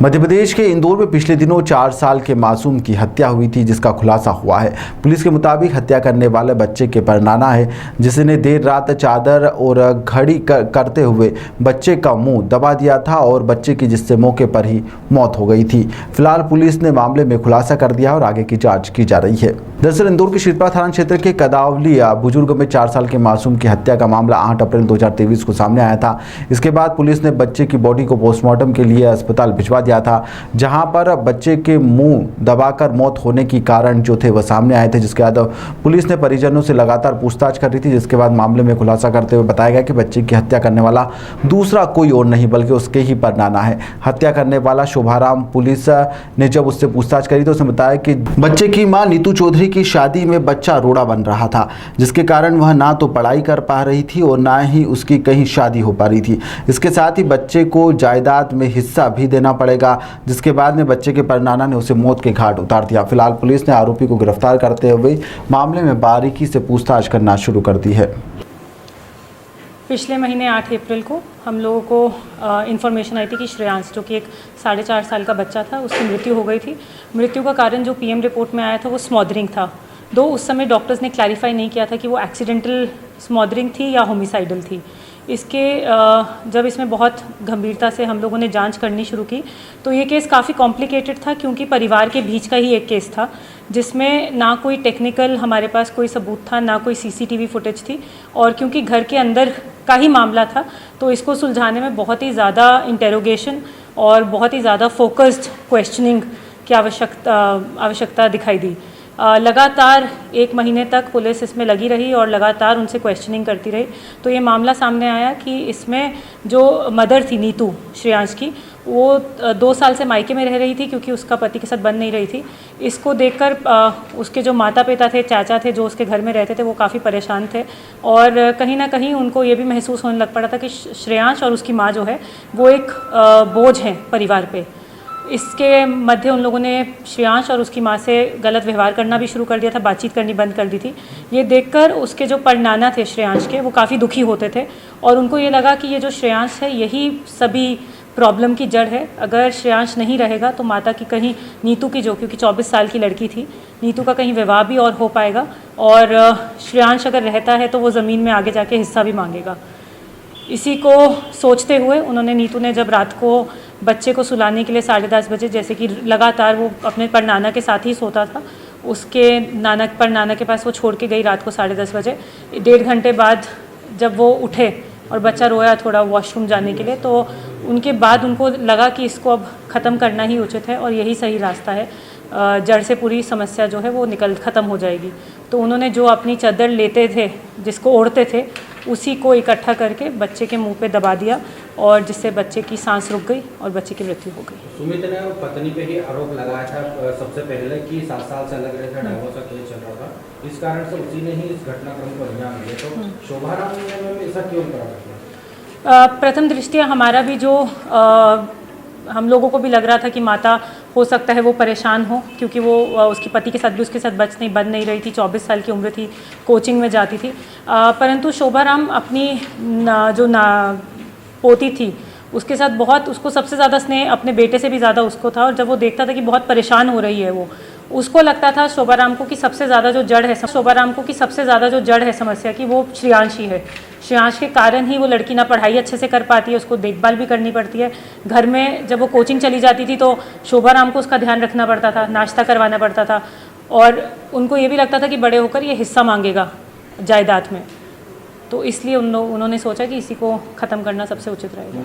मध्य प्रदेश के इंदौर में पिछले दिनों 4 साल के मासूम की हत्या हुई थी, जिसका खुलासा हुआ है। पुलिस के मुताबिक हत्या करने वाले बच्चे के परनाना है, जिसने देर रात चादर और घड़ी करते हुए बच्चे का मुंह दबा दिया था और बच्चे की जिससे मौके पर ही मौत हो गई थी। फिलहाल पुलिस ने मामले में खुलासा कर दिया और आगे की जाँच की जा रही है। दरअसल इंदौर के शिरपा थाना क्षेत्र के कदावलिया बुजुर्ग में 4 साल के मासूम की हत्या का मामला 8 अप्रैल 2023 को सामने आया था। इसके बाद पुलिस ने बच्चे की बॉडी को पोस्टमार्टम के लिए अस्पताल भिजवा दिया था, जहां पर बच्चे के मुंह दबाकर मौत होने की कारण जो थे वह सामने आए थे। जिसके बाद पुलिस ने परिजनों से लगातार पूछताछ कर रही थी, जिसके बाद मामले में खुलासा करते हुए बताया गया कि बच्चे की हत्या करने वाला दूसरा कोई और नहीं बल्कि उसके ही परनाना है। हत्या करने वाला शोभाराम, पुलिस ने जब उससे पूछताछ करी तो उसने बताया कि बच्चे की मां नीतू चौधरी की शादी में बच्चा रोड़ा बन रहा था, जिसके कारण वह ना तो पढ़ाई कर पा रही थी और ना ही उसकी कहीं शादी हो पा रही थी। इसके साथ ही बच्चे को जायदाद में हिस्सा भी देना पड़ेगा, जिसके बाद में बच्चे के परनाना ने उसे मौत के घाट उतार दिया। फिलहाल पुलिस ने आरोपी को गिरफ्तार करते हुए मामले में बारीकी से पूछताछ करना शुरू कर दी है। पिछले महीने 8 अप्रैल को हम लोगों को इन्फॉर्मेशन आई थी कि श्रेयांश, जो कि एक 4.5 साल का बच्चा था, उसकी मृत्यु हो गई थी। मृत्यु का कारण जो पीएम रिपोर्ट में आया था वो स्मॉदरिंग था। दो उस समय डॉक्टर्स ने क्लैरिफाई नहीं किया था कि वो एक्सीडेंटल स्मॉदरिंग थी या होमिसाइडल थी। इसके जब इसमें बहुत गंभीरता से हम लोगों ने जांच करनी शुरू की तो ये केस काफ़ी कॉम्प्लिकेटेड था, क्योंकि परिवार के बीच का ही एक केस था जिसमें ना कोई टेक्निकल हमारे पास कोई सबूत था, ना कोई सीसीटीवी फुटेज थी, और क्योंकि घर के अंदर का ही मामला था तो इसको सुलझाने में बहुत ही ज़्यादा इंटेरोगेशन और बहुत ही ज़्यादा फोकस्ड क्वेश्चनिंग की आवश्यकता दिखाई दी। लगातार 1 महीने तक पुलिस इसमें लगी रही और लगातार उनसे क्वेश्चनिंग करती रही। तो ये मामला सामने आया कि इसमें जो मदर थी नीतू श्रेयांश की, वो 2 साल से मायके में रह रही थी क्योंकि उसका पति के साथ बन नहीं रही थी। इसको देखकर उसके जो माता पिता थे, चाचा थे, जो उसके घर में रहते थे, वो काफ़ी परेशान थे और कहीं ना कहीं उनको ये भी महसूस होने लग पड़ा था कि श्रेयांश और उसकी माँ जो है वो एक बोझ है परिवार पे। इसके मध्य उन लोगों ने श्रेयांश और उसकी माँ से गलत व्यवहार करना भी शुरू कर दिया था, बातचीत करनी बंद कर दी थी। ये देखकर उसके जो परनाना थे श्रेयांश के, वो काफ़ी दुखी होते थे और उनको ये लगा कि ये जो श्रेयांश है यही सभी प्रॉब्लम की जड़ है। अगर श्रेयांश नहीं रहेगा तो माता की कहीं नीतू की, जो क्योंकि 24 साल की लड़की थी, नीतू का कहीं विवाह भी और हो पाएगा और श्रेयांश अगर रहता है तो वो ज़मीन में आगे जाके हिस्सा भी मांगेगा। इसी को सोचते हुए उन्होंने, नीतू ने जब रात को बच्चे को सुलाने के लिए 10:30 बजे, जैसे कि लगातार वो अपने परनाना के साथ ही सोता था, उसके परनाना के पास वो छोड़ के गई रात को 10:30 बजे। 1.5 घंटे बाद जब वो उठे और बच्चा रोया थोड़ा वॉशरूम जाने के लिए, तो उनके बाद उनको लगा कि इसको अब ख़त्म करना ही उचित है और यही सही रास्ता है, जड़ से पूरी समस्या जो है वो ख़त्म हो जाएगी। तो उन्होंने जो अपनी चादर लेते थे, जिसको ओढ़ते थे, उसी को इकट्ठा करके बच्चे के मुंह पे दबा दिया और जिससे बच्चे की सांस रुक गई और बच्चे की मृत्यु हो गई। सुमित ने पत्नी पे ही आरोप लगाया था सबसे पहले कि 7 साल से अलग रहे थे, डाइवोर्स का केस चल रहा था, इस कारण से उसी ने ही इस घटनाक्रम को अंजाम दिया। तो शोभाराम ने ऐसा क्यों करा? प्रथम दृष्टया हमारा भी जो हम लोगों को भी लग रहा था कि माता हो सकता है वो परेशान हो, क्योंकि वो उसके पति के साथ भी उसके साथ बन नहीं रही थी, 24 साल की उम्र थी, कोचिंग में जाती थी। परंतु शोभाराम अपनी जो पोती थी उसके साथ बहुत, उसको सबसे ज़्यादा स्नेह अपने बेटे से भी ज़्यादा उसको था। और जब वो देखता था कि बहुत परेशान हो रही है वो, उसको लगता था शोभाराम को कि सबसे ज़्यादा जो जड़ है समस्या की, वो श्रेयांश ही है। श्रेयांश के कारण ही वो लड़की ना पढ़ाई अच्छे से कर पाती है, उसको देखभाल भी करनी पड़ती है। घर में जब वो कोचिंग चली जाती थी तो शोभाराम को उसका ध्यान रखना पड़ता था, नाश्ता करवाना पड़ता था, और उनको ये भी लगता था कि बड़े होकर ये हिस्सा मांगेगा जायदाद में। तो इसलिए उन्होंने सोचा कि इसी को ख़त्म करना सबसे उचित रहेगा।